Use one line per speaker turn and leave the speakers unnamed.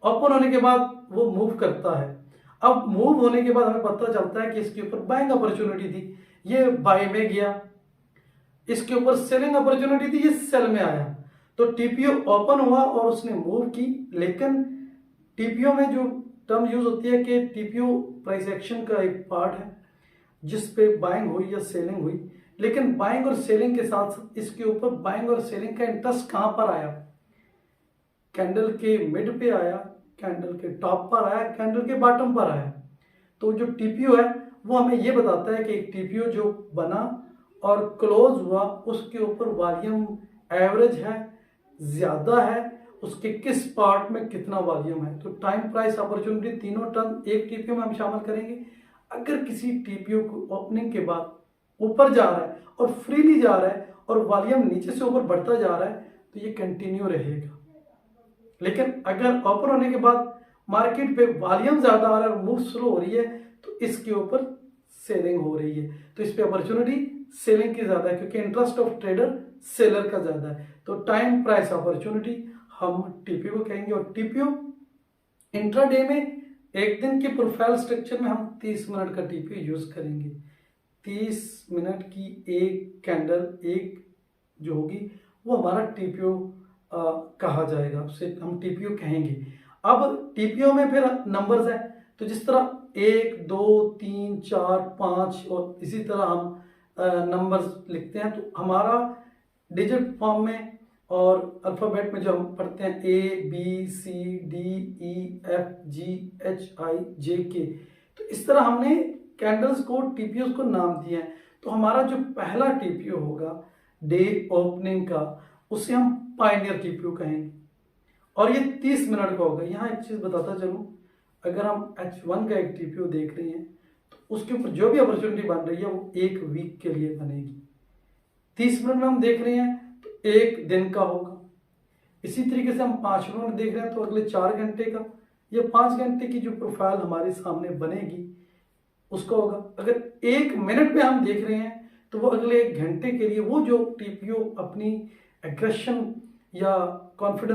Open होने के बाद वो मूव करता है। अब मूव होने के बाद हमें पता चलता है कि इसके ऊपर बाइंग अपॉर्चुनिटी थी, ये बाय में गया। इसके ऊपर सेलिंग अपॉर्चुनिटी थी, ये सेल में आया। तो टीपीओ ओपन हुआ और उसने मूव की। लेकिन टीपीओ में जो टर्म यूज होती है कि टीपीओ प्राइस एक्शन का एक पार्ट है जिस पे बाइंग हुई या सेलिंग हुई। लेकिन बाइंग और सेलिंग के साथ साथ इसके ऊपर बाइंग और सेलिंग का इंटरेस्ट कहां पर आया? कैंडल के मिड पे आया, कैंडल के टॉप पर आया, कैंडल के बॉटम पर आया। तो जो टीपीओ है वो हमें ये बताता है कि एक टीपीओ जो बना और क्लोज हुआ उसके ऊपर वॉल्यूम एवरेज है, ज्यादा है, उसके किस पार्ट में कितना वॉल्यूम है। तो टाइम प्राइस अपॉर्चुनिटी तीनों टर्म एक टीपीओ में हम शामिल करेंगे। अगर किसी टीपीओ को ओपनिंग के बाद ऊपर जा रहा है और फ्रीली जा रहा है और वॉल्यूम नीचे से ऊपर बढ़ता जा रहा है तो ये कंटिन्यू रहेगा। लेकिन अगर ओपन होने के बाद मार्केट पे वॉल्यूम ज्यादा आ रहा है और मूव स्लो हो रही है तो इसके ऊपर सेलिंग हो रही है। तो इस पे अपॉर्चुनिटी सेलिंग की ज्यादा है क्योंकि इंटरेस्ट ऑफ ट्रेडर सेलर का ज्यादा है। तो टाइम प्राइस अपॉर्चुनिटी हम टीपीओ को कहेंगे। और टीपीओ इंट्राडे में एक दिन के प्रोफाइल स्ट्रक्चर में हम 30 मिनट का टीपीओ यूज करेंगे। 30 मिनट की एक कैंडल एक जो होगी वो हमारा टीपीओ कहा जाएगा, उसे हम टीपीओ कहेंगे। अब टीपीओ में फिर नंबर्स है, तो जिस तरह 1 2 3 4 5 और इसी तरह हम नंबर्स लिखते हैं। तो हमारा डिजिट फॉर्म में और अल्फ़ाबेट में जो हम पढ़ते हैं ABCDEFGHIJK, तो इस तरह हमने कैंडल्स को टीपीओ को नाम दिए हैं। तो हमारा जो पहला टीपीओ होगा डे ओपनिंग का उसे हम पायनियर टीपीओ कहेंगे और ये 30 मिनट का होगा। यहाँ एक चीज बताता चलूं, अगर हम H1 का एक टीपीओ देख रहे हैं तो उसके ऊपर जो भी अपॉर्चुनिटी बन रही है वो एक वीक के लिए बनेगी। 30 मिनट में हम देख रहे हैं तो एक दिन का होगा। इसी तरीके से हम 5 मिनट में देख रहे हैं तो अगले 4 घंटे का या 5 घंटे की जो प्रोफाइल हमारे सामने बनेगी उसका होगा। अगर 1 मिनट में हम देख रहे हैं तो वो अगले 1 घंटे के लिए वो जो टीपीओ अपनी एग्रेशन या कॉन्फिडेंस